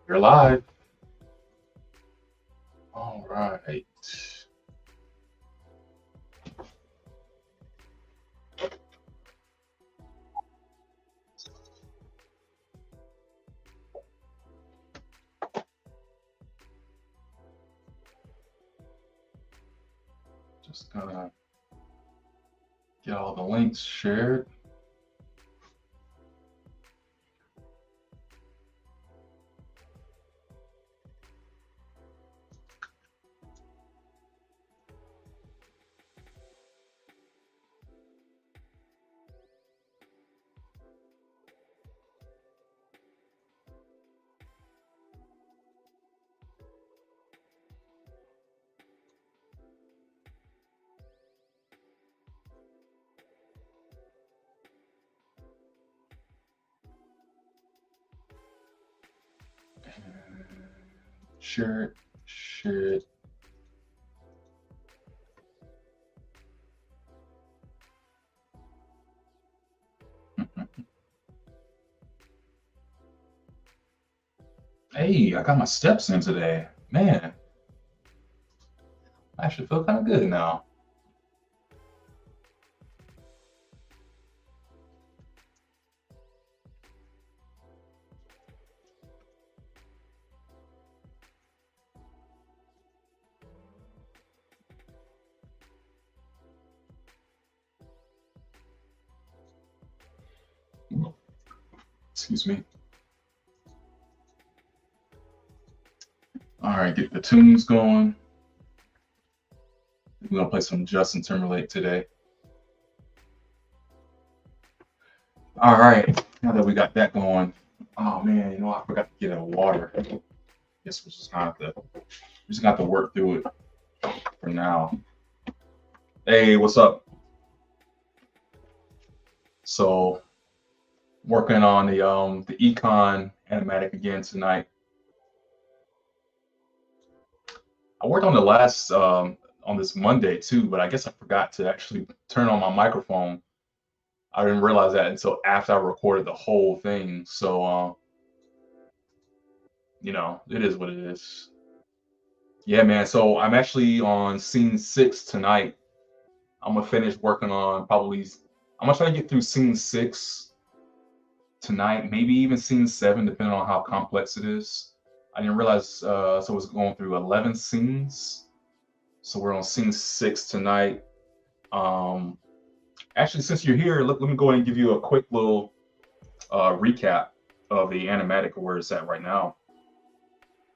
You're live. All right. Just gonna get all the links shared. Share it. Share it. Hey, I got my steps in today. Man, I actually feel kind of good now. Excuse me. All right, get the tunes going. We're gonna play some Justin Timberlake today. All right, now that we got that going. Oh man, I forgot to get a water. Guess we just got to work through it for now. Hey, what's up? So working on the ECON animatic again tonight. I worked on the last on this Monday too, but I guess I forgot to actually turn on my microphone. I didn't realize that until after I recorded the whole thing. So it is what it is. Yeah, man. So I'm actually on scene 6 tonight. I'm gonna finish working on probably. I'm gonna try to get through scene 6 tonight, maybe even scene 7, depending on how complex it is. I didn't realize, so I was going through 11 scenes. So we're on scene 6 tonight. Actually, since you're here, let me go ahead and give you a quick little recap of the animatic where it's at right now.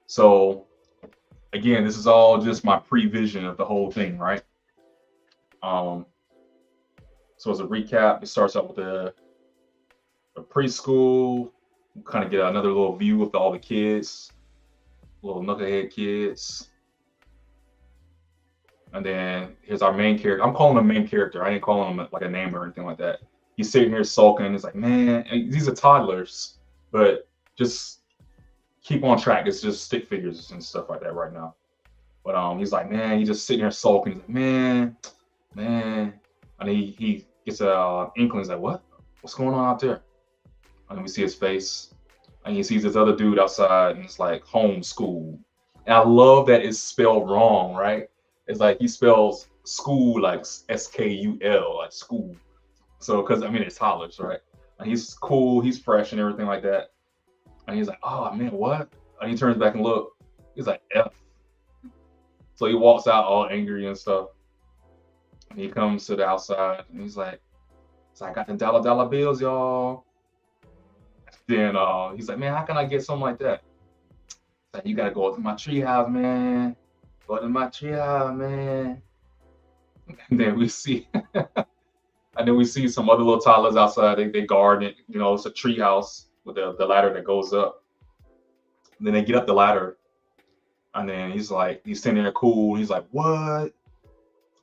So again, this is all just my pre-vision of the whole thing, right? So as a recap, it starts out with a preschool. Kind of get another little view of all the kids, little knucklehead kids. And then here's our main character. I'm calling him main character. I ain't calling him like a name or anything like that. He's sitting here sulking. He's like, man, these are toddlers, but just keep on track. It's just stick figures and stuff like that right now. But he's like, man, he's just sitting here sulking. He's like, man. And he gets a inkling. He's like, what? What's going on out there? And then we see his face. And he sees this other dude outside, and it's like homeschool. And I love that it's spelled wrong, right? It's like he spells school like SKUL, like school. So, because I mean, it's toddlers, right? And he's cool, he's fresh, and everything like that. And he's like, oh man, what? And he turns back and look. He's like, F. So he walks out all angry and stuff. And he comes to the outside, and he's like, I got the dollar bills, y'all. Then he's like, man, how can I get something like that? Like, you gotta go to my treehouse, man. Go to my treehouse, man. And then we see, some other little toddlers outside. They guard it. It's a treehouse with the ladder that goes up. And then they get up the ladder, and then he's sitting there cool. He's like, what?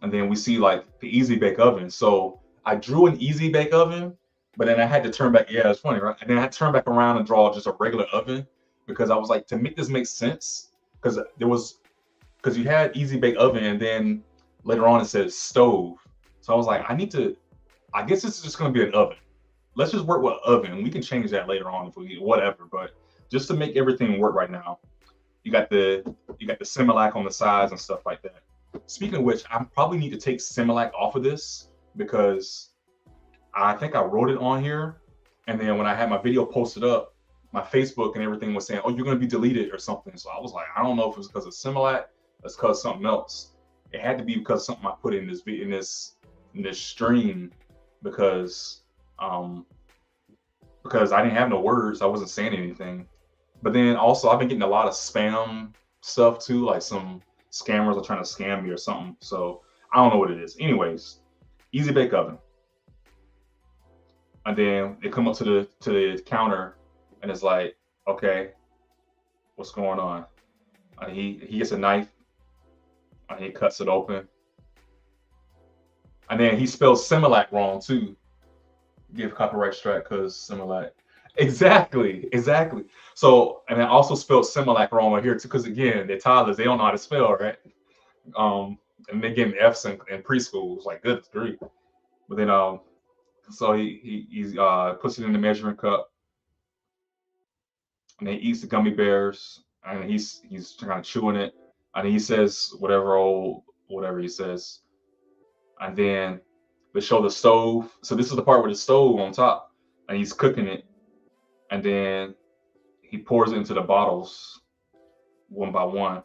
And then we see like the easy bake oven. So I drew an easy bake oven, but then I had to turn back. Yeah, it's funny, right? And then I had to turn back around and draw just a regular oven because I was like, to make this make sense, because you had easy bake oven, and then later on it says stove. So I was like, I guess this is just gonna be an oven. Let's just work with oven. We can change that later on if we whatever. But just to make everything work right now. You got the Similac on the sides and stuff like that. Speaking of which, I probably need to take Similac off of this because I think I wrote it on here, and then when I had my video posted up, my Facebook and everything was saying, "Oh, you're going to be deleted or something." So I was like, I don't know if it was because of Similac, it's because of something else. It had to be because of something I put in this stream because um because I didn't have no words, I wasn't saying anything. But then also I've been getting a lot of spam stuff too, like some scammers are trying to scam me or something. So I don't know what it is. Anyways, easy bake oven. And then they come up to the counter and it's like, okay, what's going on? And he gets a knife and he cuts it open. And then he spells Similac wrong too. Give copyright strike because Similac. Exactly, exactly. So, and I also spelled Similac wrong right here too, because again, they're toddlers, they don't know how to spell, right? And they're getting F's in preschool. It's like, good grief. But then, so he puts it in the measuring cup, and then he eats the gummy bears, and he's kind of chewing it, and he says whatever he says, and then they show the stove. So this is the part with the stove on top, and he's cooking it, and then he pours it into the bottles one by one,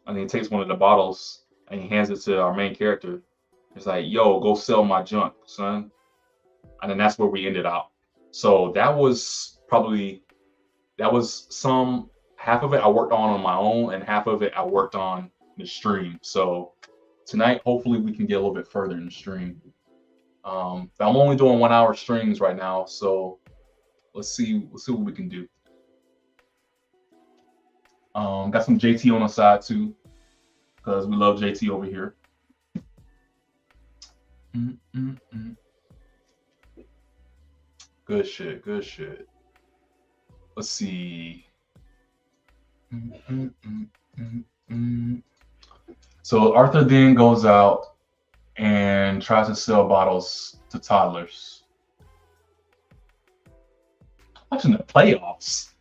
and then he takes one of the bottles and he hands it to our main character. It's like, "Yo, go sell my junk, son," and then that's where we ended out. So that was some half of it I worked on my own, and half of it I worked on the stream. So tonight, hopefully, we can get a little bit further in the stream. I'm only doing 1 hour streams right now, so let's see what we can do. Got some JT on the side too, because we love JT over here. Good shit, good shit. Let's see. So Arthur then goes out and tries to sell bottles to toddlers. Watching the playoffs.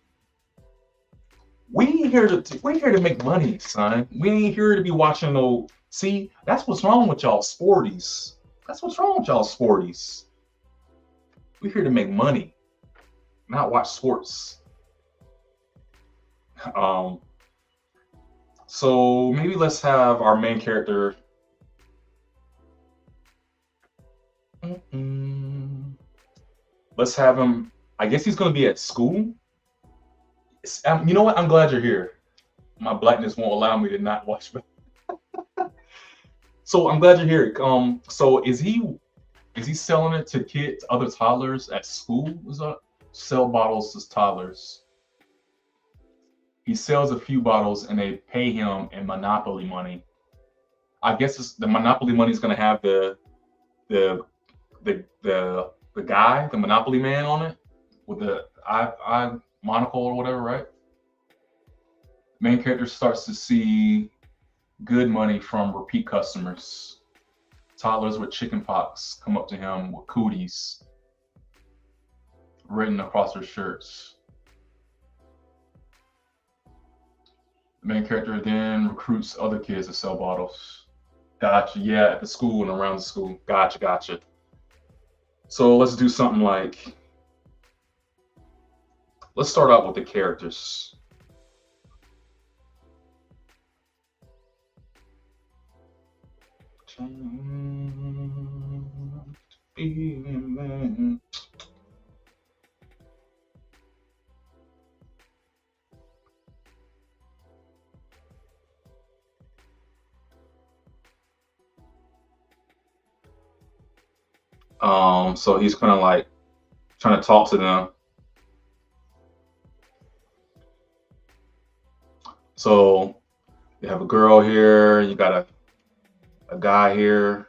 We ain't here to make money, son. We ain't here to be watching no. See, that's what's wrong with y'all sporties. That's what's wrong with y'all sporties. We're here to make money, not watch sports. So maybe let's have our main character. Let's have him. I guess he's going to be at school. You know what? I'm glad you're here. My blackness won't allow me to not watch. So I'm glad you're here. So is he selling it to kids, other toddlers at school? Is that sell bottles to toddlers? He sells a few bottles and they pay him in Monopoly money. I guess the Monopoly money is going to have the guy, the Monopoly man on it with the eye monocle or whatever, right? Main character starts to see good money from repeat customers. Toddlers with chicken pox come up to him with cooties written across their shirts. The main character then recruits other kids to sell bottles. Gotcha. Yeah, at the school and around the school. Gotcha. So let's do something like, let's start out with the characters. So he's kind of like trying to talk to them. So you have a girl here, you got a guy here.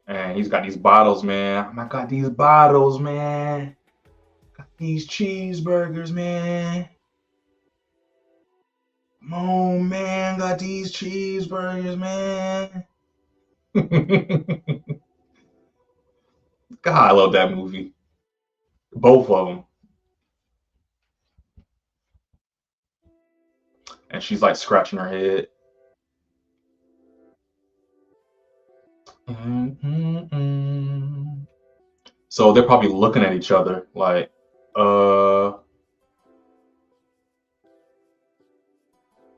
And he's got these bottles, man. I got these bottles, man. Got these cheeseburgers, man. Come on, man. Got these cheeseburgers, man. God, I love that movie. Both of them. And she's like scratching her head. So they're probably looking at each other like, uh,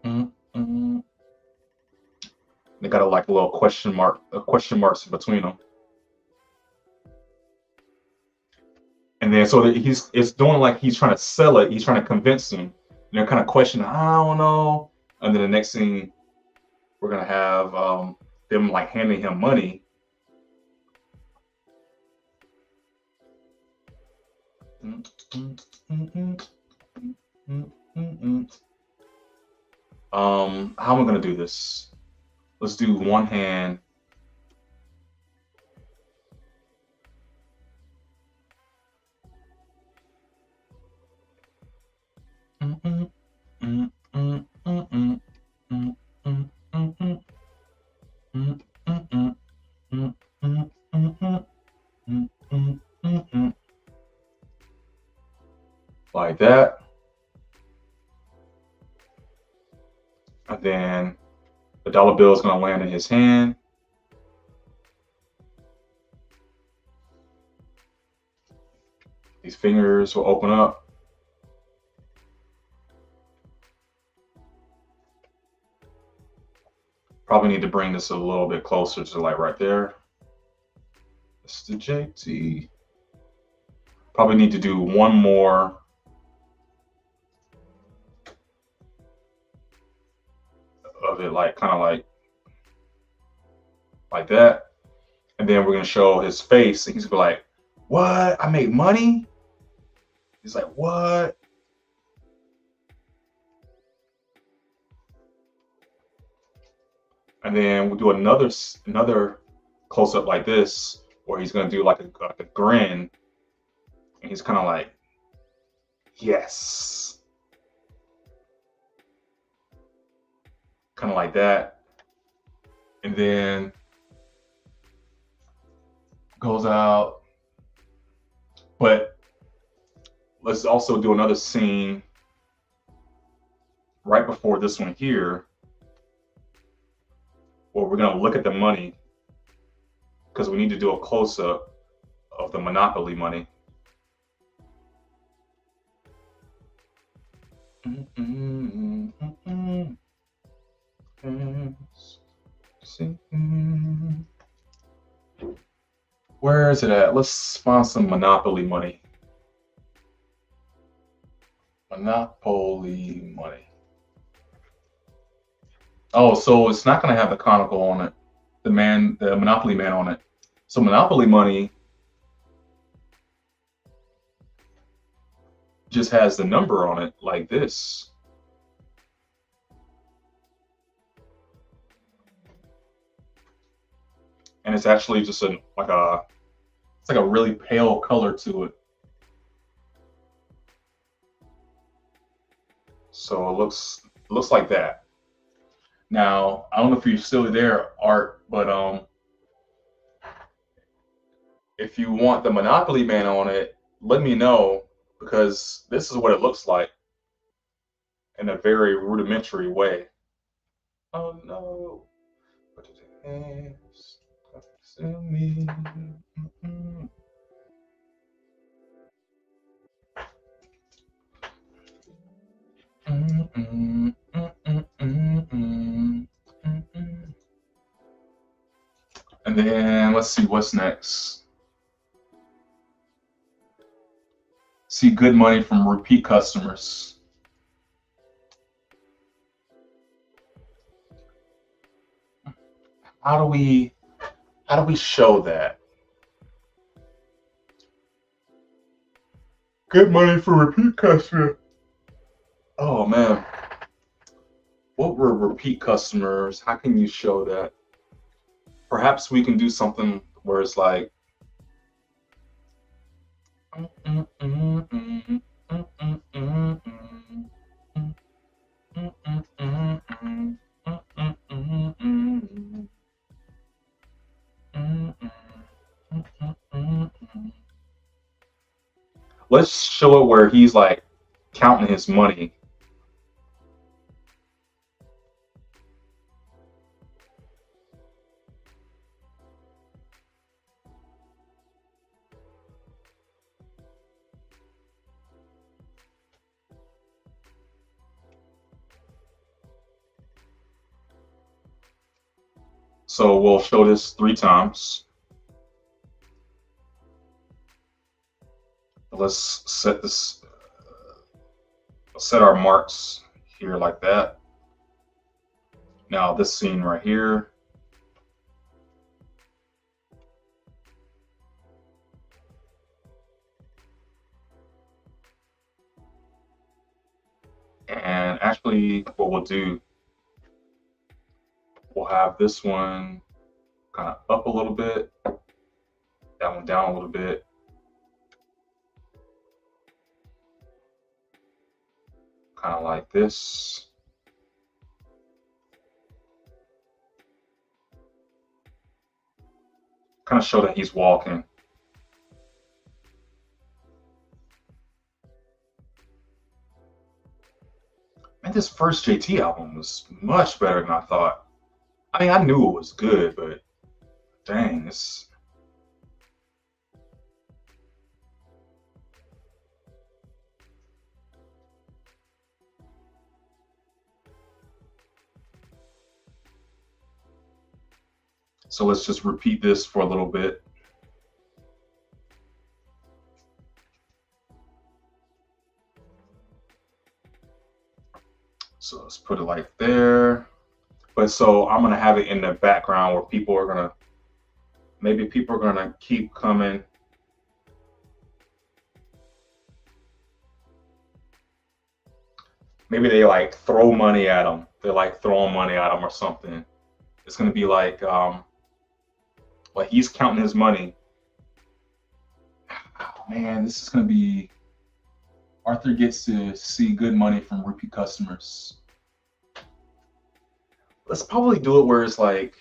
mm, mm. They got a like a little question marks between them. And then so it's doing like he's trying to sell it. He's trying to convince them. And they're kind of questioning, I don't know. And then the next thing we're gonna have them like handing him money. How am I gonna do this? Let's do one hand. Like that. And then the dollar bill is going to land in his hand. These fingers will open up. Probably need to bring this a little bit closer to like right there. It's the JT. Probably need to do one more of it, like kind of like that. And then we're gonna show his face, and he's gonna be like, "What? I make money?" He's like, "What?" And then we'll do another close up like this, where he's gonna do like a grin, and he's kind of like, "Yes," kind of like that. And then goes out. But let's also do another scene right before this one here, where we're gonna look at the money, because we need to do a close up of the Monopoly money. Where is it at? Let's find some Monopoly money. Monopoly money. Oh, so it's not going to have the conical on it. The Monopoly man on it. So Monopoly money just has the number on it like this. And it's actually just it's like a really pale color to it. So it looks like that. Now, I don't know if you're still there, Art, but if you want the Monopoly man on it, let me know, because this is what it looks like in a very rudimentary way. Oh no. Me. And then let's see what's next. See good money from repeat customers. How do we show that? Good money for repeat customer. Oh man. What were repeat customers? How can you show that? Perhaps we can do something where it's like let's show it where he's like counting his money. So we'll show this 3 times. Let's set this, set our marks here like that. Now this scene right here. And actually what we'll do, we'll have this one kind of up a little bit, that one down a little bit. Kind of like this. Kind of show that he's walking. Man, this first JT album was much better than I thought. I mean, I knew it was good, but dang, it's... So let's just repeat this for a little bit. So let's put it like there. But so I'm gonna have it in the background where people are gonna, maybe people are gonna keep coming. Maybe they like throw money at them. They're like throwing money at them or something. It's gonna be like he's counting his money. Oh, man, this is gonna be, Arthur gets to see good money from repeat customers. Let's probably do it where it's like,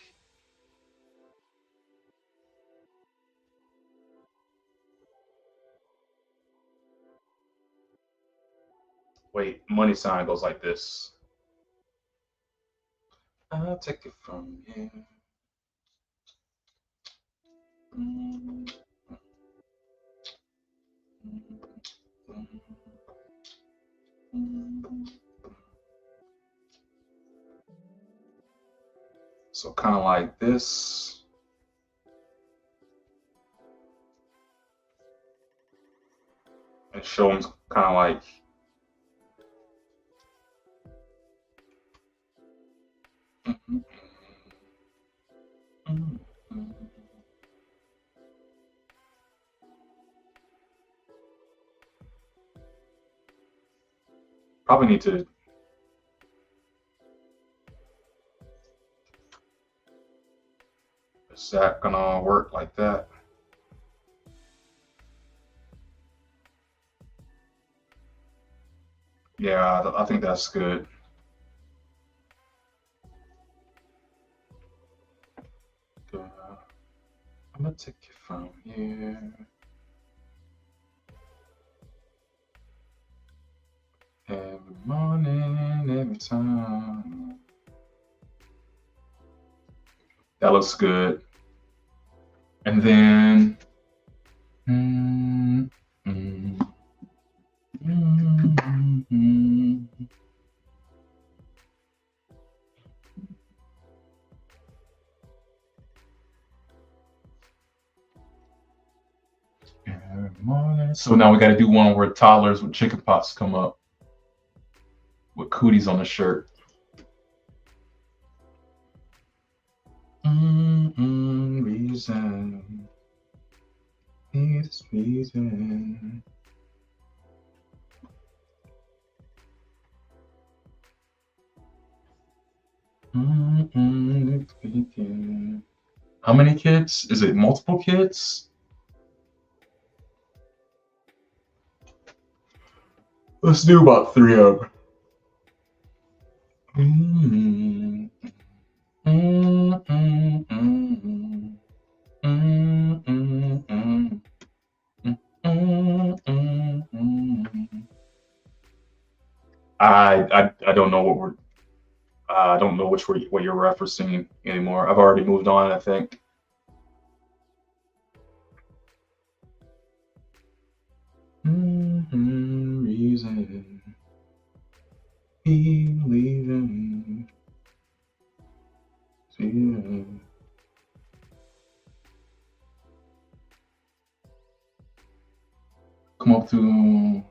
wait, money sign goes like this. I'll take it from you. So kind of like this. And show him kind of like, probably need to, is that gonna work like that? Yeah, I think that's good. I'm gonna take it from here. Every morning, every time. That looks good. And then, every morning. So now we got to do one where toddlers with chicken pox come up with cooties on the shirt. Reason. It's reason. How many kids? Is it multiple kids? Let's do about 3 of them. I don't know what we're I don't know what you're referencing anymore. I've already moved on, I think. Reason believing. Come up to.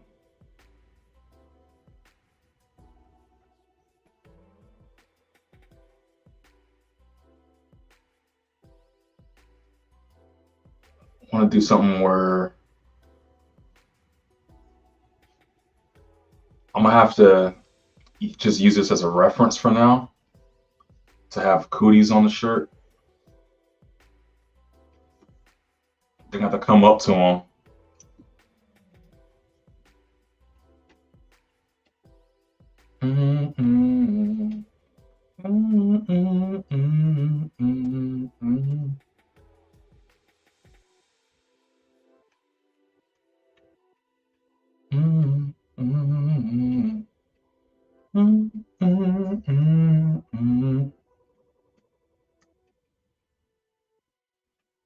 I want to do something where I'm gonna have to just use this as a reference for now to have cooties on the shirt. They're gonna have to come up to them.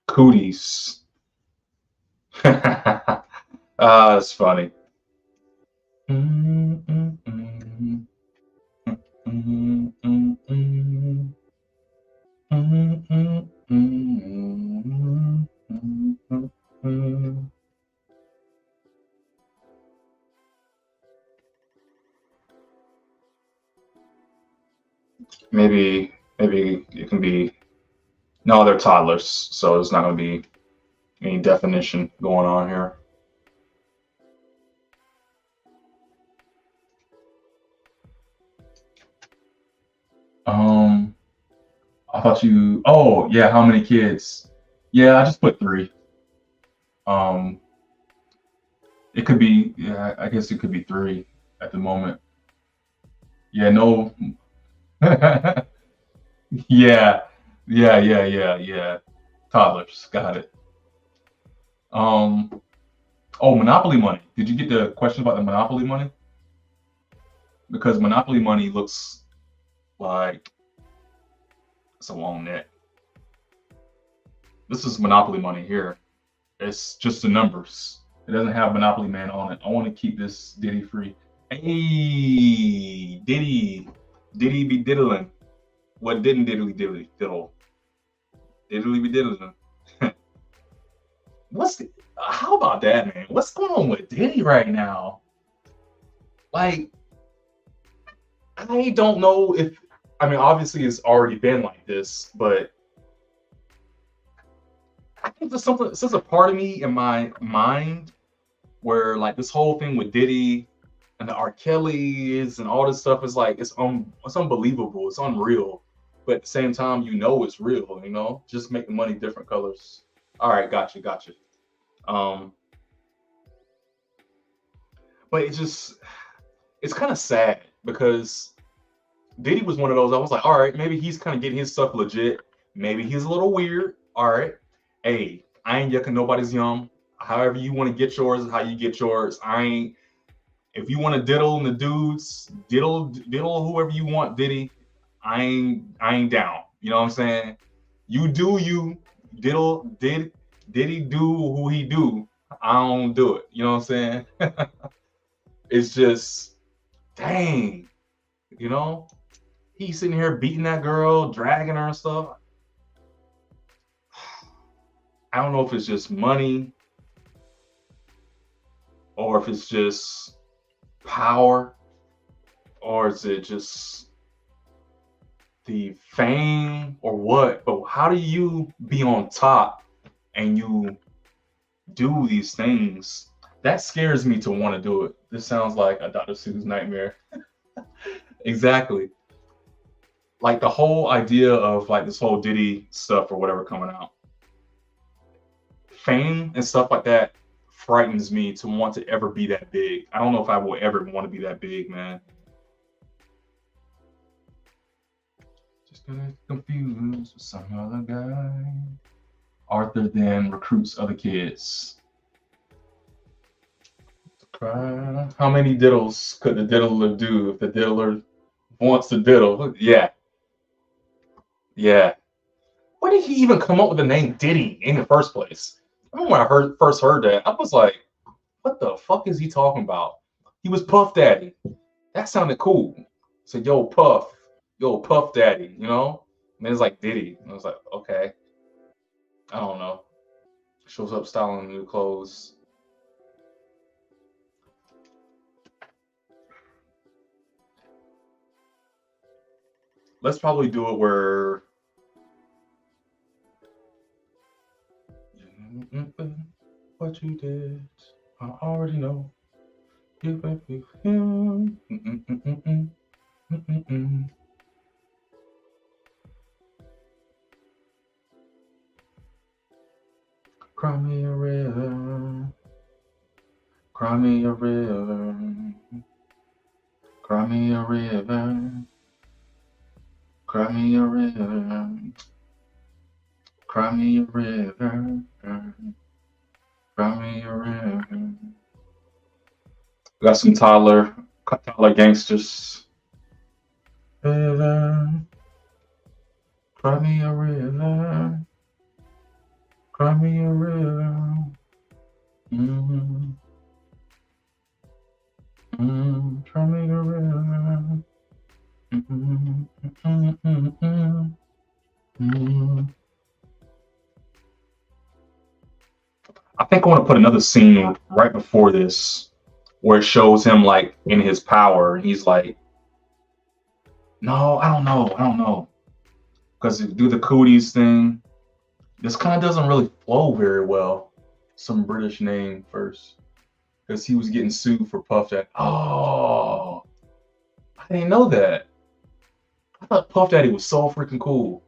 Cooties. That's funny. Maybe it can be. No, they're toddlers, so there's not going to be any definition going on here. I thought you. Oh, yeah. How many kids? Yeah, I just put 3. It could be. Yeah, I guess it could be 3 at the moment. Yeah, no. Yeah, yeah. Toddlers, got it. Oh, Monopoly money. Did you get the question about the Monopoly money? Because Monopoly money looks like it's a long neck. This is Monopoly money here. It's just the numbers. It doesn't have Monopoly Man on it. I want to keep this Diddy free. Hey, Diddy be diddling. What didn't diddly diddle? Diddly be diddling. How about that, man? What's going on with Diddy right now? Like, I don't know if, I mean, obviously it's already been like this, but I think there's a part of me in my mind where like this whole thing with Diddy and the R. Kelly's and all this stuff is like it's unbelievable, it's unreal, but at the same time it's real, just make the money different colors. All right, gotcha. But it's kind of sad because Diddy was one of those. I was like, all right, maybe he's kind of getting his stuff legit. Maybe he's a little weird. All right, hey, I ain't yucking nobody's yum. However you want to get yours is how you get yours. If you want to diddle in the dudes, diddle whoever you want, Diddy. I ain't down. You know what I'm saying? You do you, Diddy do who he do. I don't do it. You know what I'm saying? It's just, dang, he's sitting here beating that girl, dragging her and stuff. I don't know if it's just money or if it's just power or is it just the fame or what? But how do you be on top and you do these things? That scares me to want to do it. This sounds like a Dr. Seuss nightmare. Exactly. Like the whole idea of like this whole Diddy stuff or whatever coming out. Fame and stuff like that frightens me to want to ever be that big. I don't know if I will ever want to be that big, man. Just gonna confuse with some other guy. Arthur then recruits other kids. How many diddles could the diddler do if the diddler wants to diddle? Yeah. Yeah. Where did he even come up with the name Diddy in the first place? I remember when I first heard that, I was like, what the fuck is he talking about? He was Puff Daddy. That sounded cool. So yo Puff Daddy, you know? And it's like Diddy. And I was like, okay. I don't know. Shows up styling new clothes. Let's probably do it where what you did, I already know. You went with him. Cry me a river. Cry me a river. Cry me a river. Cry me a river. Cry me a river. Cry me a river. We got some toddler gangsters. River. Cry me a river. Cry me a river. Mm-hmm. Cry me a river. I think I want to put another scene right before this where it shows him like in his power. He's like, no, I don't know. Because do the cooties thing. This kind of doesn't really flow very well. Some British name first. Because he was getting sued for Puff Daddy. Oh, I didn't know that. I thought Puff Daddy was so freaking cool.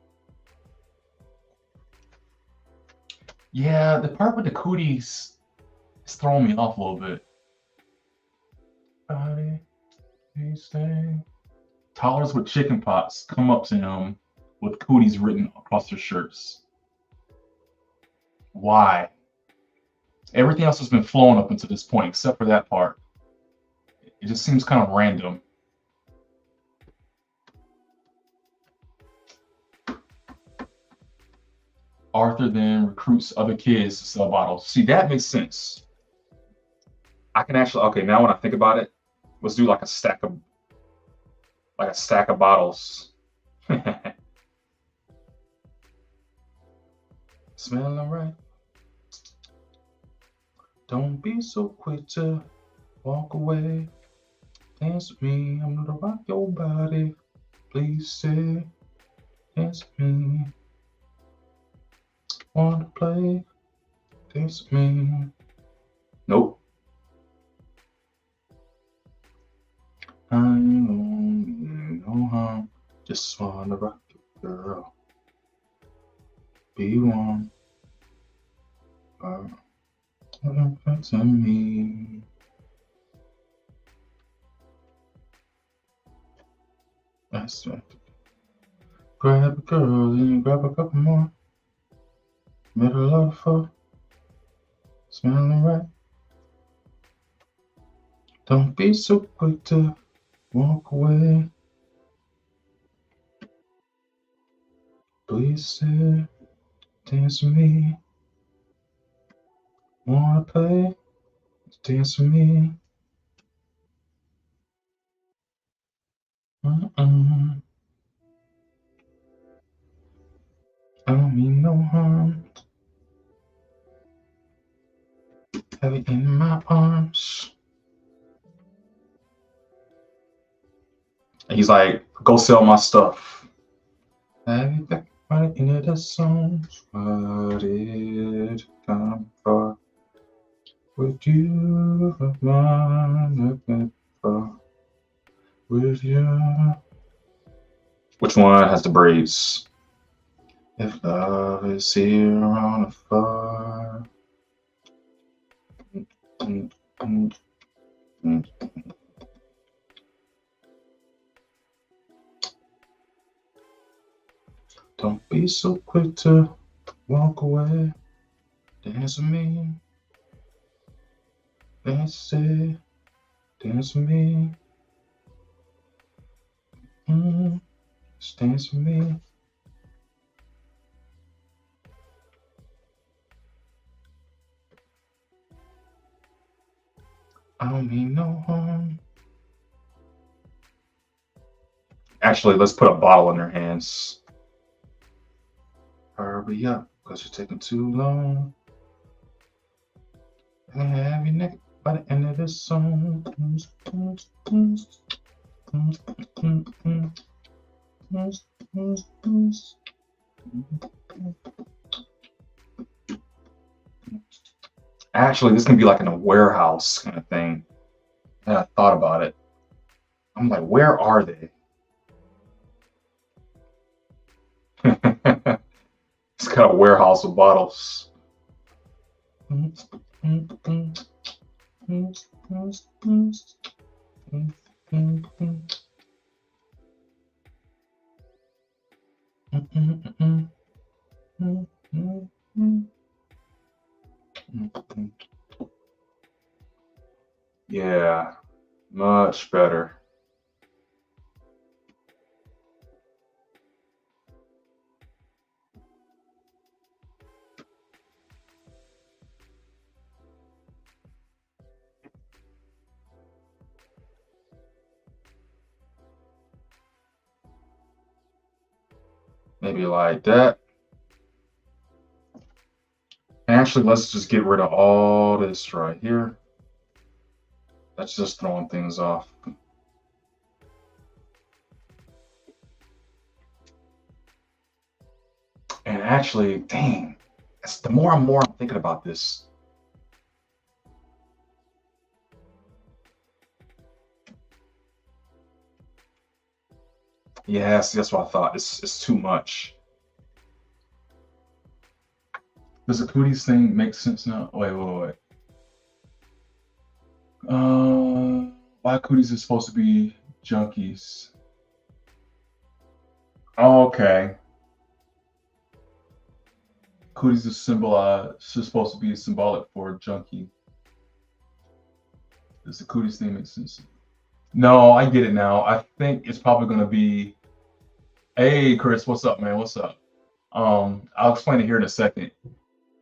Yeah, the part with the cooties is throwing me off a little bit. Toddlers with chicken pots come up to him with cooties written across their shirts. Why? Everything else has been flowing up until this point, except for that part. It just seems kind of random. Arthur then recruits other kids to sell bottles. See, that makes sense. I can actually, okay, now when I think about it, let's do like a stack of bottles. Smelling right. Don't be so quick to walk away. Dance with me, I'm gonna rock your body. Please stay. Dance with me. Wanna play? Dance with me. Nope. I don't no harm. Just wanna rock you, girl. Be one. To me. That's right. Grab a girl, then you grab a couple more. Middle of the floor. Smelling right. Don't be so quick to walk away. Please stay, dance with me. Wanna play? Dance with me. I don't mean no harm. Have it in my arms. And he's like, go sell my stuff. Have you back right into the songs? What it come for? Would you have mine for? Would you? Which one has the braids? If love is here on the floor. Don't be so quick to walk away. Dance with me. They say, dance with me. Dance with me. I don't mean no harm. Actually, let's put a bottle in their hands. Hurry up, because you're taking too long. And have your neck by the end of this song. Actually, this can be like in a warehouse kind of thing. And I thought about it. I'm like, where are they? It's got a warehouse of bottles. Yeah, much better. Maybe like that. And actually, let's just get rid of all this right here. That's just throwing things off. And actually, dang, the more and more I'm thinking about this. Yes, that's what I thought. It's too much. Does the cooties thing make sense now? Wait. Why cooties are supposed to be junkies? Oh, okay. Cooties are supposed to be symbolic for junkie. Does the cooties thing make sense? No, I get it now. I think it's probably gonna be, hey Chris, what's up, man? What's up? I'll explain it here in a second.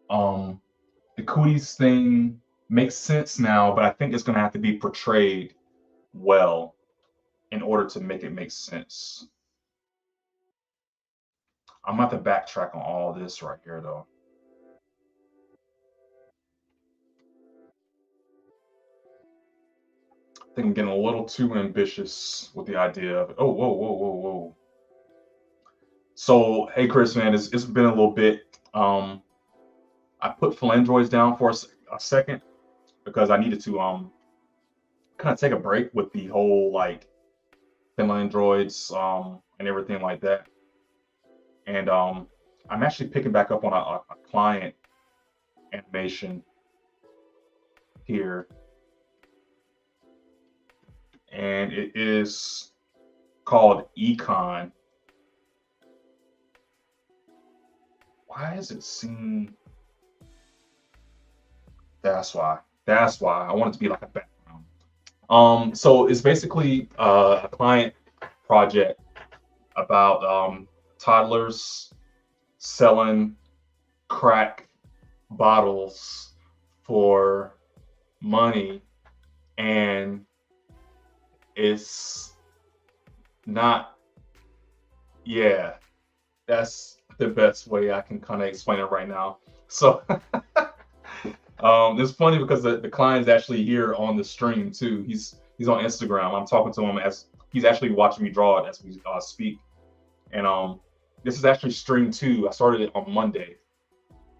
The cooties thing makes sense now, but I think it's gonna have to be portrayed well in order to make it make sense. I'm gonna have to backtrack on all this right here though. I think I'm getting a little too ambitious with the idea of it. Oh, whoa. So, hey, Chris, man, it's been a little bit. I put Philandroids down for a second because I needed to kind of take a break with the whole like Philandroids and everything like that. And I'm actually picking back up on a client animation here, and it is called ECON. Why is it seen? That's why. That's why I want it to be like a background. So it's basically a client project about toddlers selling crack bottles for money, and it's not. Yeah, that's the best way I can kind of explain it right now. So it's funny because the client's actually here on the stream too. He's on Instagram. I'm talking to him as he's actually watching me draw it as we speak. And this is actually stream 2. I started it on Monday,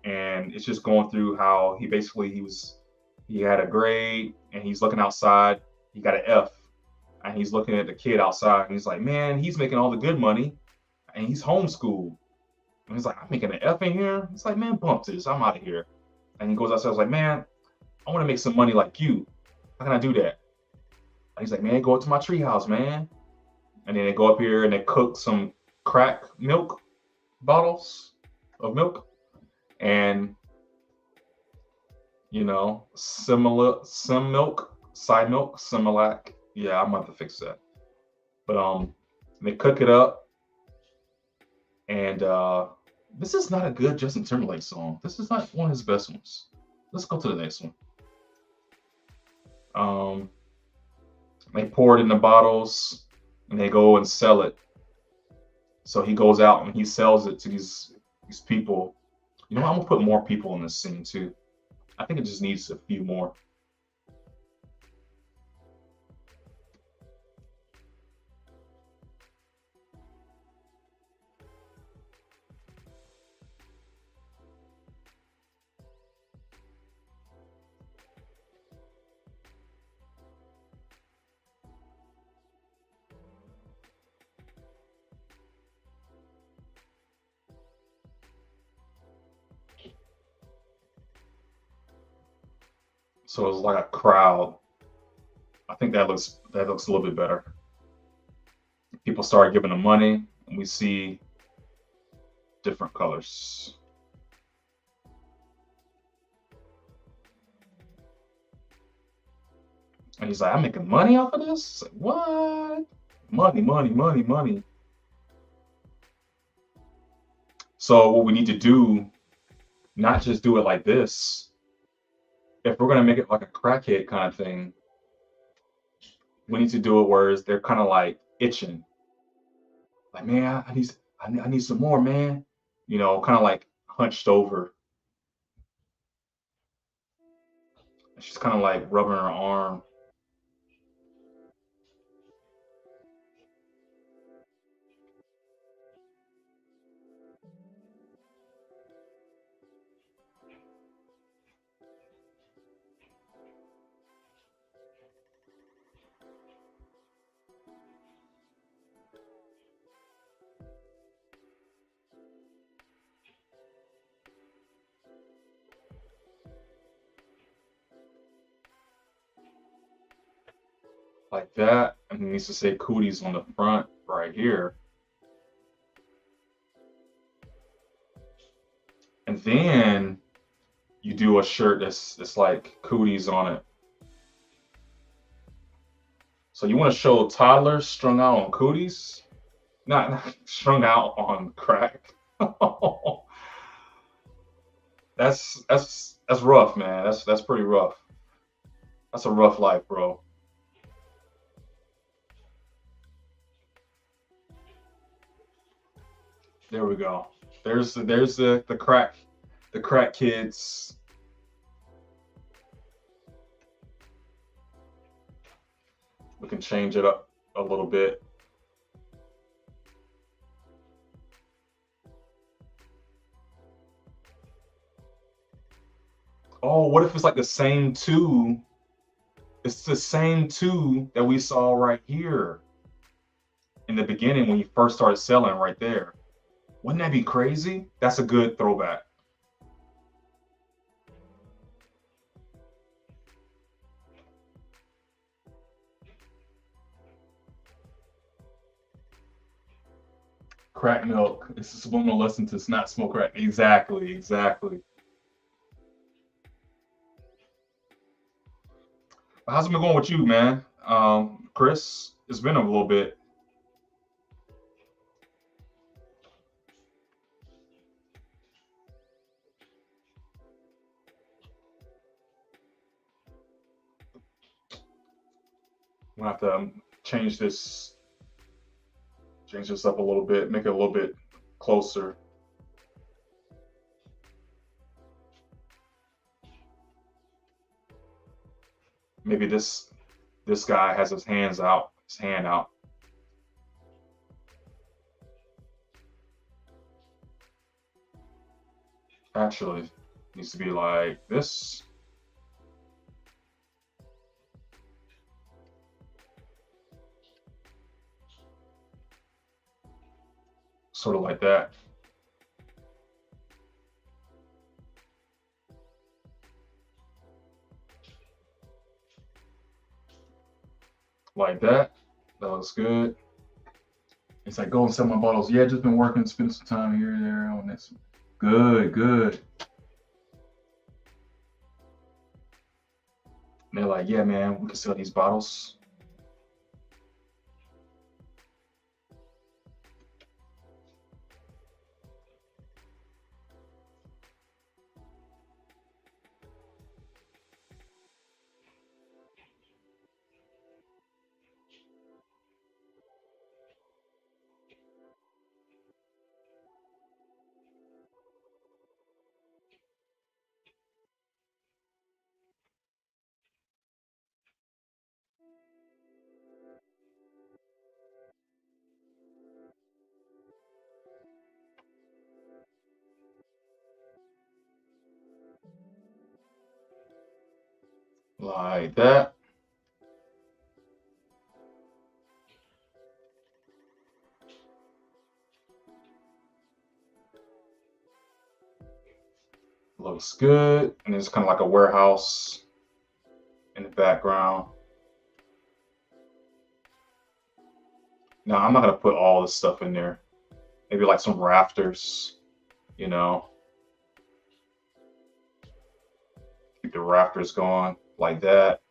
and it's just going through how he had a grade and he's looking outside. He got an F, and he's looking at the kid outside, and he's like, man, he's making all the good money, and he's homeschooled. And he's like, I'm making an F in here. It's like, man, bump this. I'm out of here. And he goes outside. I was like, man, I want to make some money like you. How can I do that? And he's like, man, go up to my treehouse, man. And then they go up here and they cook some crack milk bottles of milk. And You know, similar, some milk, side milk, Similac. Yeah, I'm about to fix that. But they cook it up, and this is not a good Justin Timberlake song. This is not one of his best ones. Let's go to the next one. Um, they pour it in the bottles, and they go and sell it. So he goes out and he sells it to these people. You know, I'm gonna put more people in this scene too. I think it just needs a few more. So it's like a crowd. I think that looks a little bit better. People start giving them money, and we see different colors. And he's like, I'm making money off of this? Like, what? Money, money, money, money. So what we need to do, not just do it like this. If we're gonna make it like a crackhead kind of thing, we need to do it where they're kind of like itching. Like, man, I need some more, man. You know, kind of like hunched over. She's kind of like rubbing her arm. Like that, and it needs to say cooties on the front right here. And then you do a shirt that's like cooties on it. So you want to show toddlers strung out on cooties, not strung out on crack. That's rough, man. That's pretty rough. That's a rough life, bro. There we go. There's the crack kids. We can change it up a little bit. Oh, what if it's like the same two? It's the same two that we saw right here in the beginning when you first started selling right there. Wouldn't that be crazy? That's a good throwback. Crack milk. It's a subliminal lesson to not smoke crack. Exactly, exactly. How's it been going with you, man? Chris, it's been a little bit. I'm gonna have to change this up a little bit, make it a little bit closer. Maybe this guy has his hand out. Actually, needs to be like this. Sort of like that. Like that. That looks good. It's like, go and sell my bottles. Yeah, just been working, spending some time here and there on this. Good, good. they're like, yeah, man, we can sell these bottles. Like that. Looks good. And it's kind of like a warehouse in the background. Now, I'm not going to put all this stuff in there. Maybe like some rafters, you know, keep the rafters going like that.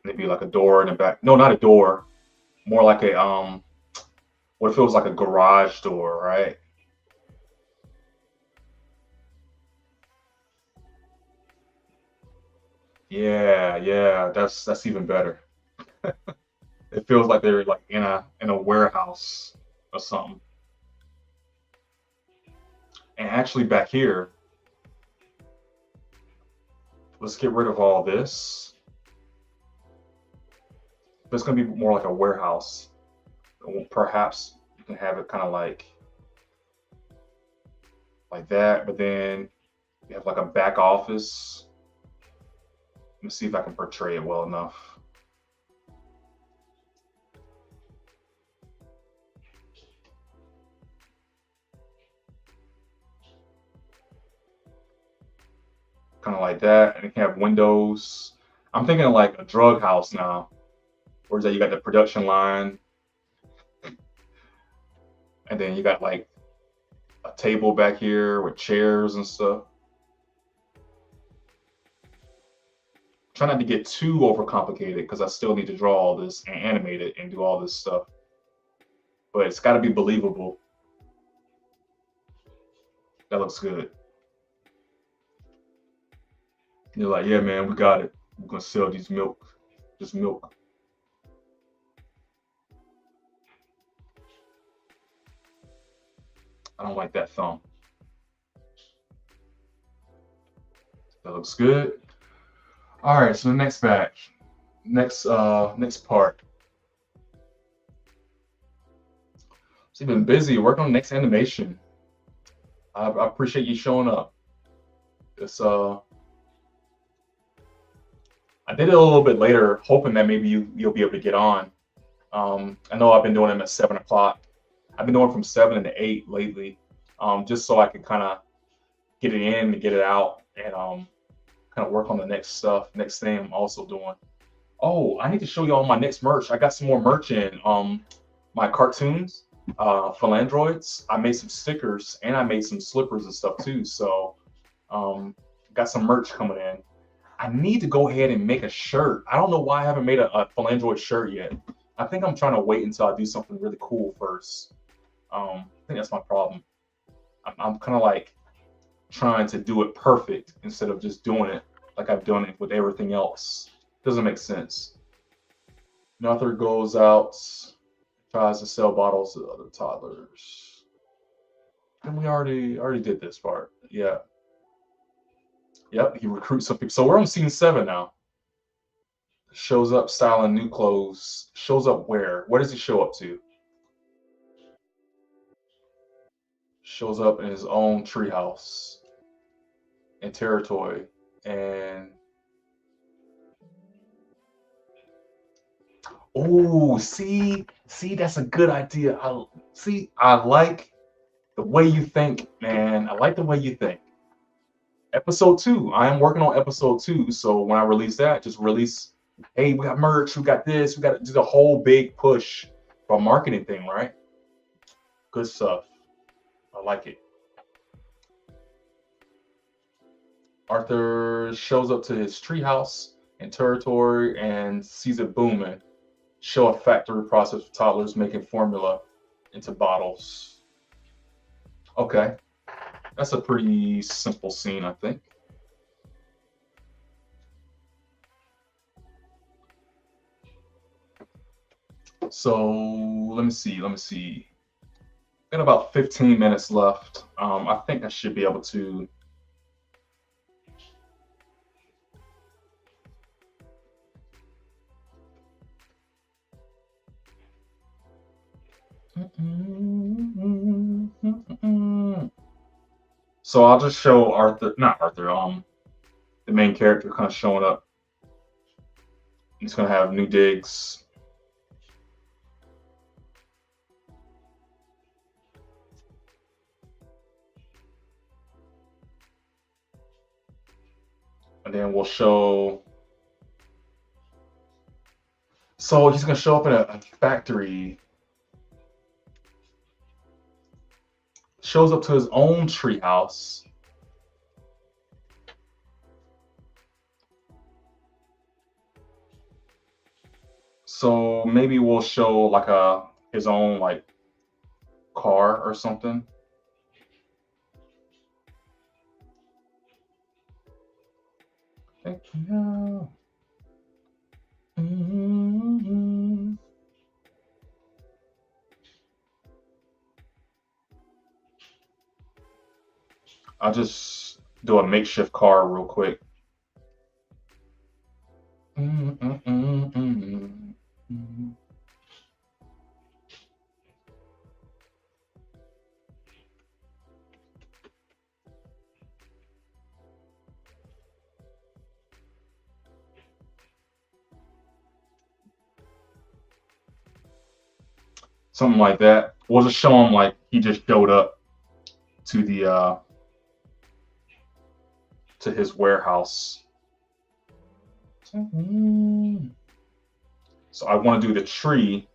Maybe like a door in the back. No, not a door. More like a, what if it was like a garage door, right? Yeah, yeah, that's even better. It feels like they're like in a warehouse or something. And actually back here, let's get rid of all this. But it's gonna be more like a warehouse. Perhaps you can have it kind of like that, but then you have like a back office. Let me see if I can portray it well enough. Kind of like that, and you can have windows. I'm thinking like a drug house now, where that you got the production line, and then you got like a table back here with chairs and stuff. Try not to get too overcomplicated because I still need to draw all this and animate it and do all this stuff. But it's got to be believable. That looks good. You're like, yeah, man, we got it. We're gonna sell this milk. I don't like that thumb. That looks good. All right, so the next batch, next part. So you've been busy working on the next animation. I appreciate you showing up. It's I did it a little bit later, hoping that maybe you'll be able to get on. I know I've been doing them at 7 o'clock. I've been doing from 7 to 8 lately, just so I can kind of get it in and get it out, and kind of work on the next stuff. Next thing I'm also doing. Oh, I need to show you all my next merch. I got some more merch in. My cartoons, philandroids. I made some stickers and I made some slippers and stuff too. So, got some merch coming in. I need to go ahead and make a shirt. I don't know why I haven't made a philandroid shirt yet. I think I'm trying to wait until I do something really cool first. I think that's my problem. I'm kind of like trying to do it perfect instead of just doing it like I've done it with everything else. Doesn't make sense. Another goes out, tries to sell bottles to other toddlers. And we already did this part. Yeah. Yep, he recruits some people. So we're on scene 7 now. Shows up styling new clothes. Shows up where? Where does he show up to? Shows up in his own treehouse and territory. And oh, see, that's a good idea. I like the way you think, man. I like the way you think. Episode 2. I am working on episode 2. So when I release that, just release, hey, we got merch, we got this, we got to do the whole big push for a marketing thing, right? Good stuff. I like it. Arthur shows up to his treehouse. in territory and sees it booming. Show a factory process of toddlers making formula into bottles. Okay, that's a pretty simple scene, I think. So let me see. Got about 15 minutes left. I think I should be able to. So I'll just show Arthur, not Arthur, the main character kind of showing up. He's gonna have new digs. And then we'll show. So he's gonna show up in a factory. Shows up to his own treehouse. So maybe we'll show like his own like car or something. Yeah. I'll just do a makeshift car real quick. Something like that. We'll just show him like he just showed up to the to his warehouse. So I want to do the tree,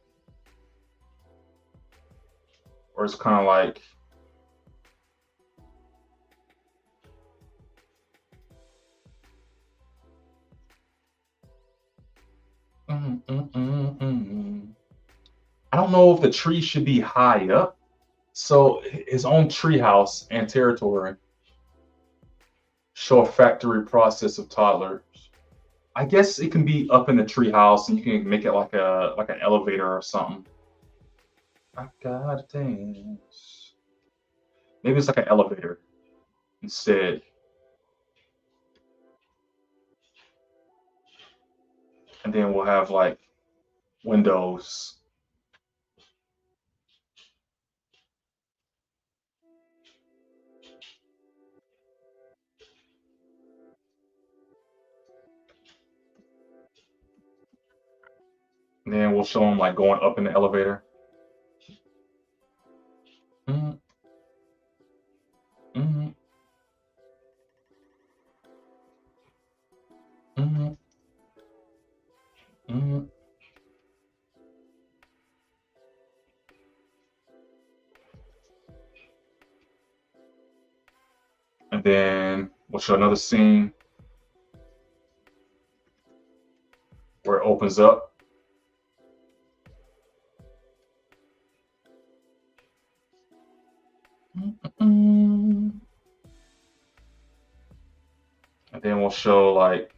or it's kind of like I don't know if the tree should be high up. So his own treehouse and territory show a factory process of toddlers. I guess it can be up in the treehouse, and you can make it like an elevator or something. I gotta dance. Maybe it's like an elevator instead. And then we'll have like windows. And then we'll show them like going up in the elevator. Mm-hmm. Mm-hmm. Mm-hmm. Mm-hmm. And then we'll show another scene where it opens up. And then we'll show like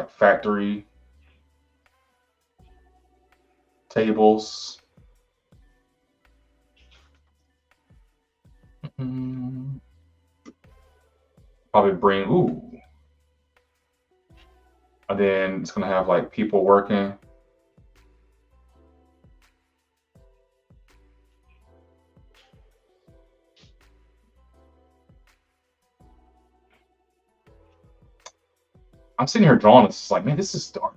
factory tables. Probably bring and then it's gonna have like people working. I'm sitting here drawing this. It's like, man, this is dark.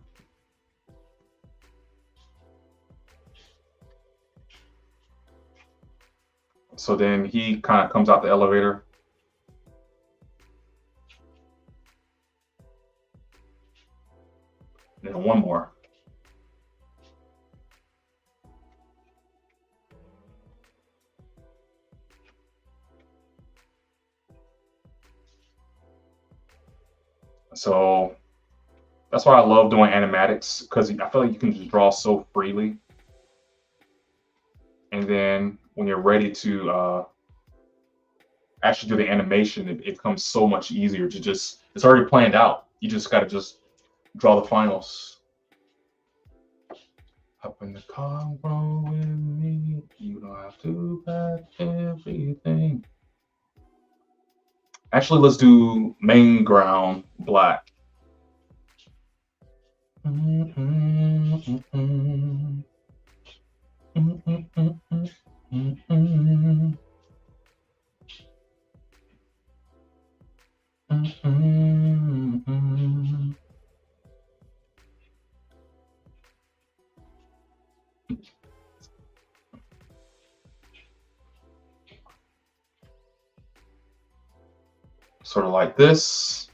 So then he kind of comes out the elevator. And then one more. So that's why I love doing animatics, because I feel like you can just draw so freely. And then when you're ready to actually do the animation, it becomes so much easier to just, it's already planned out. You just got to just draw the finals. Up in the car, roll with me. You don't have to pack everything. Actually, let's do main ground black. Sort of like this.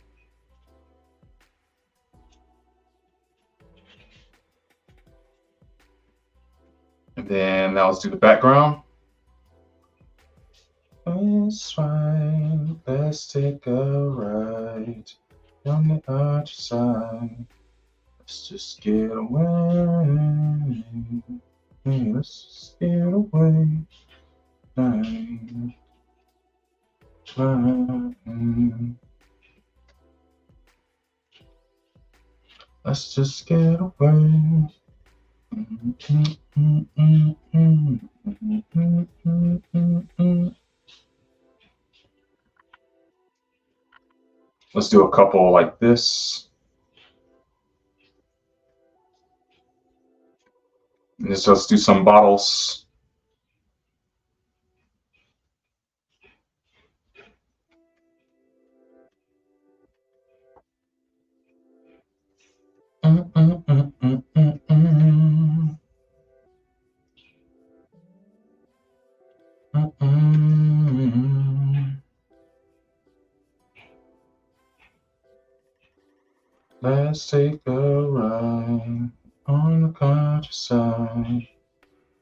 And then now let's do the background. It's fine. Let's take a ride on the other side. Let's just get away. Hey, let's just get away. Let's just get away. Let's do a couple like this. And let's do some bottles. Let's take a ride on the countryside.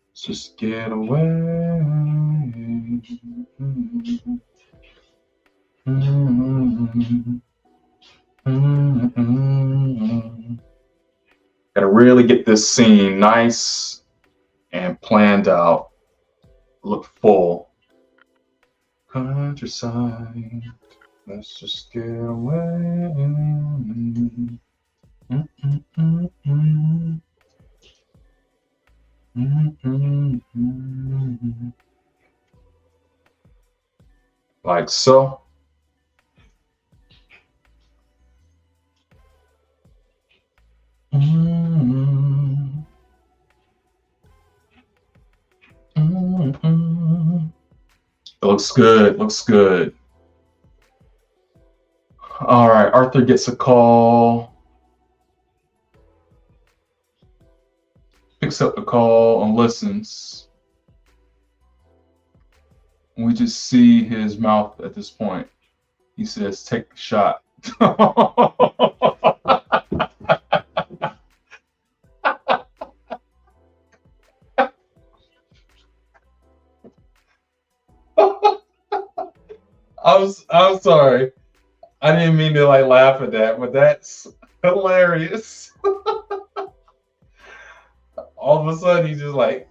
Let's just get away. Gotta really get this scene nice and planned out. Look full. Countryside. Let's just get away. Like so. It looks good, looks good. All right, Arthur gets a call. Picks up the call and listens. And we just see his mouth at this point. He says, "Take the shot." I'm sorry. I didn't mean to like laugh at that, but that's hilarious. All of a sudden he's like,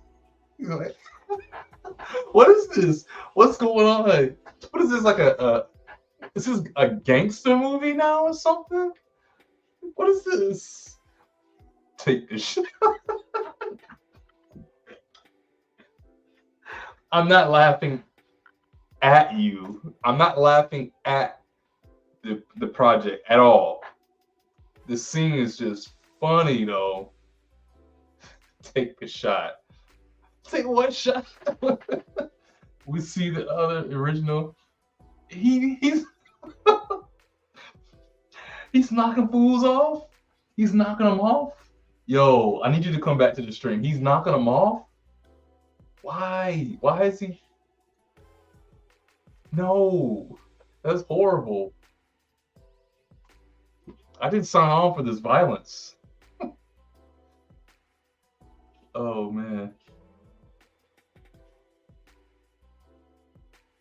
what is this? What's going on? What is this, like is this a gangster movie now or something? What is this? Take this shit. I'm not laughing at you. I'm not laughing at the project at all. The scene is just funny though. Take a shot. Take one shot. We see the other original. He's he's knocking fools off. He's knocking them off. Yo, I need you to come back to the stream. He's knocking them off. Why? Why is he? No, that's horrible. I didn't sign on for this violence. Oh man.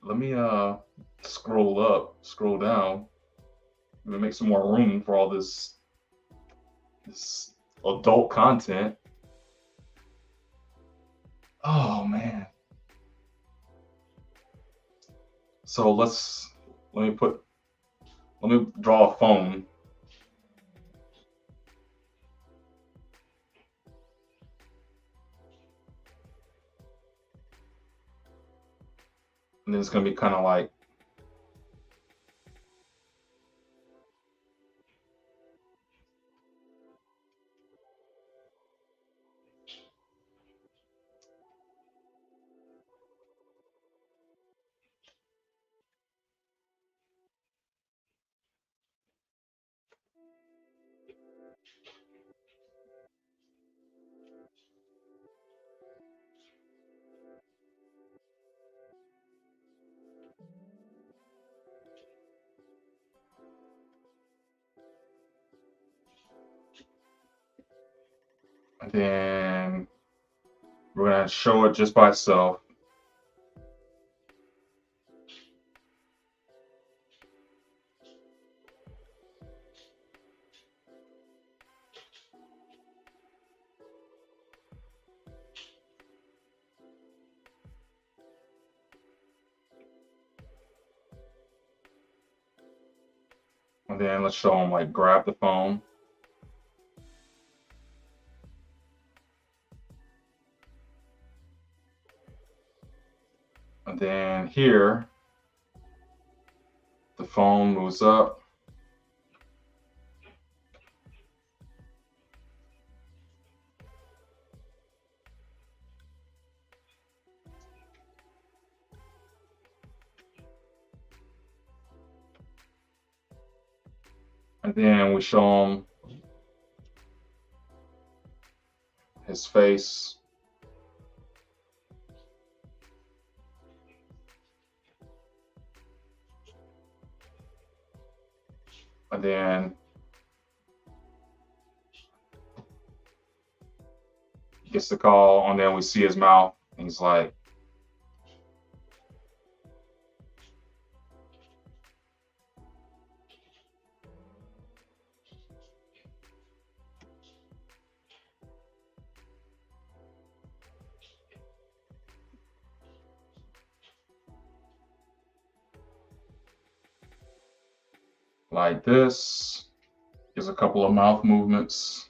Let me scroll down. to make some more room for all this adult content. Oh man. So let me draw a phone. And then it's gonna be kind of like and then we're gonna show it just by itself. And then let's show them like grab the phone. And then here, the phone moves up. And then we show him his face. And then he gets the call, and then we see his mouth, and he's like, this. Gives a couple of mouth movements.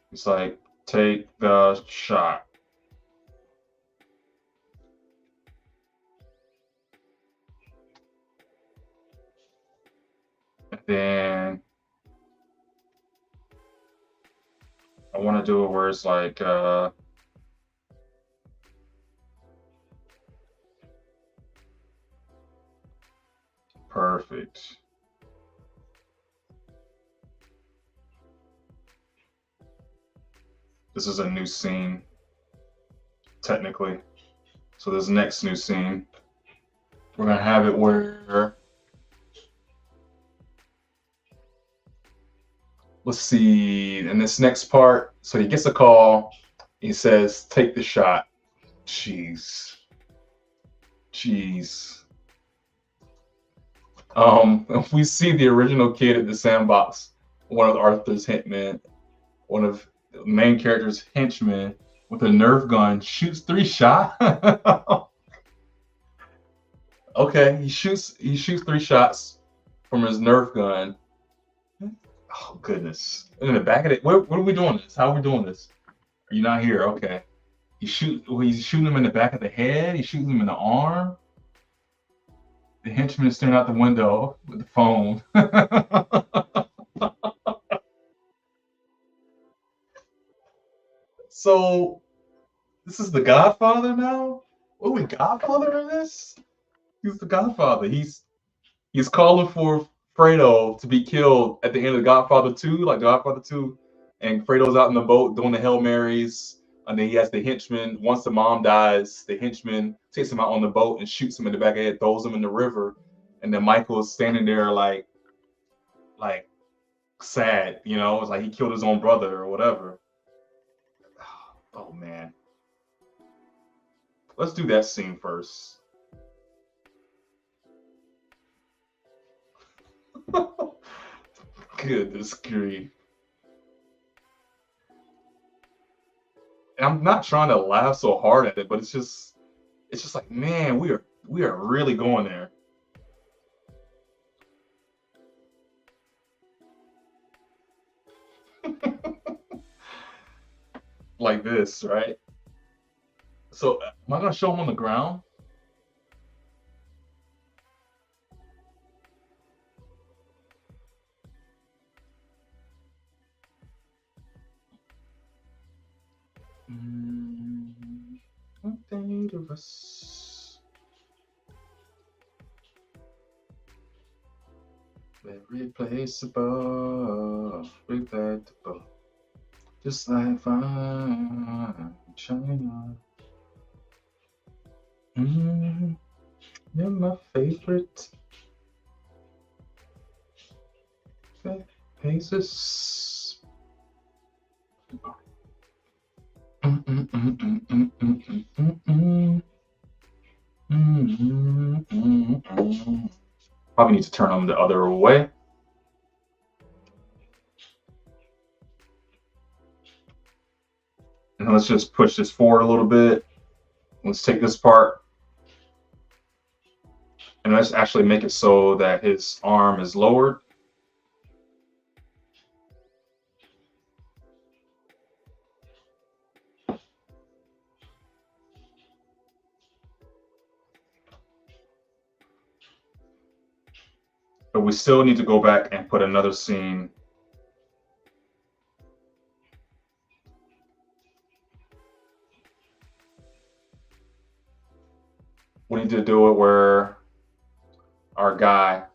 He's like, take the shot. And then I want to do it where it's like, perfect. This is a new scene, technically. So this next new scene, we're gonna have it where, let's see, in this next part, so he gets a call, he says, take the shot. Jeez. We see the original kid at the sandbox, one of Arthur's hitmen, one of the main character's henchmen with a Nerf gun, shoots 3 shots. Okay, he shoots 3 shots from his Nerf gun. Oh goodness! In the back of it, what are we doing this? How are we doing this? Are you not here? Okay. He's shooting him in the back of the head. He's shooting him in the arm. The henchman is staring out the window with the phone. So this is the Godfather now? Oh, we Godfather in this? He's the Godfather. He's calling for Fredo to be killed at the end of Godfather 2, like Godfather 2. And Fredo's out in the boat doing the Hail Marys. And then he has the henchman. Once the mom dies, the henchman takes him out on the boat and shoots him in the back of the head, throws him in the river. And then Michael is standing there like sad, you know, it's like he killed his own brother or whatever. Oh man. Let's do that scene first. Goodness grief. And I'm not trying to laugh so hard at it, but it's just like, man, we are really going there. Like this, right? So am I gonna show him on the ground? Dangerous. Irreplaceable, relatable, just like fine China. You're my favorite. Faces. Probably need to turn them the other way. And let's just push this forward a little bit. Let's take this part. And let's actually make it so that his arm is lowered. But we still need to go back and put another scene. We need to do it where our guy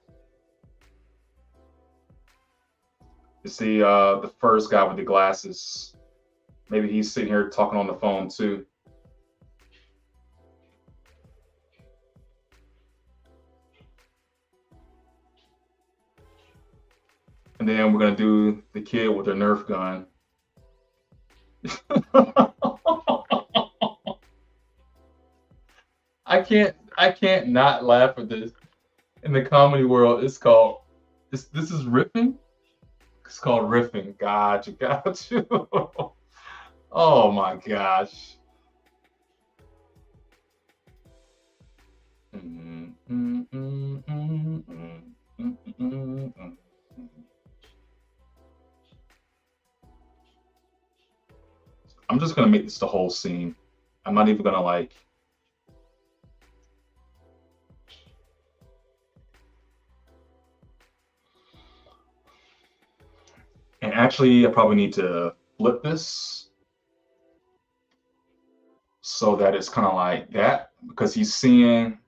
is the first guy with the glasses. Maybe he's sitting here talking on the phone too. And then we're gonna do the kid with the Nerf gun. I can't not laugh at this. In the comedy world, it's called this is riffing. It's called riffing. Got you. Oh my gosh. I'm just gonna make this the whole scene. I'm not even gonna like. And actually, I probably need to flip this so that it's kind of like that, because he's seeing,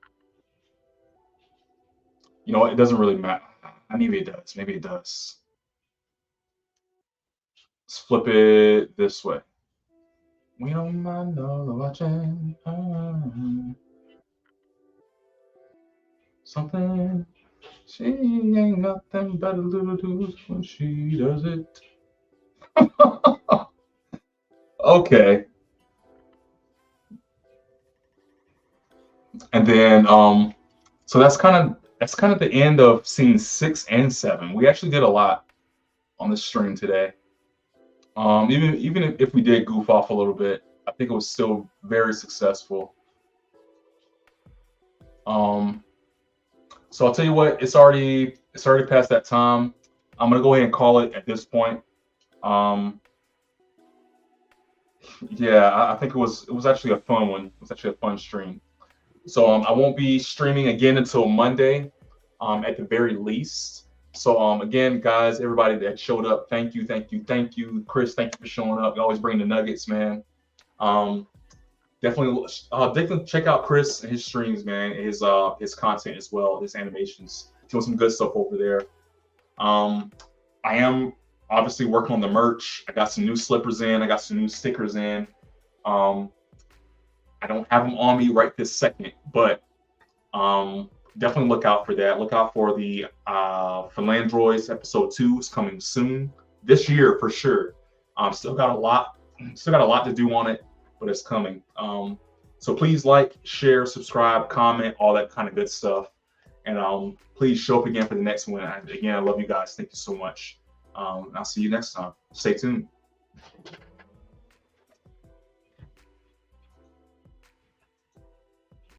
you know, it doesn't really matter. Maybe it does. Maybe it does. Let's flip it this way. We don't mind all the watching. Something. She ain't nothing but a little dude when she does it. Okay. And then so that's kind of the end of scene 6 and 7. We actually did a lot on the stream today. Even if we did goof off a little bit, I think it was still very successful. So I'll tell you what, it's already past that time. I'm gonna go ahead and call it at this point. Yeah, I think it was actually a fun one. It was actually a fun stream. So I won't be streaming again until Monday, at the very least. So again, guys, everybody that showed up, thank you. Chris, thank you for showing up. You always bring the nuggets, man. Definitely check out Chris and his streams, man. His content as well, his animations. Doing some good stuff over there. I am obviously working on the merch. I got some new slippers in. I got some new stickers in. I don't have them on me right this second, but definitely look out for that. Look out for the Philandroids episode 2 is coming soon this year for sure. Still got a lot to do on it, but it's coming. So please like, share, subscribe, comment, all that kind of good stuff. And please show up again for the next one. Again, I love you guys. Thank you so much. I'll see you next time. Stay tuned.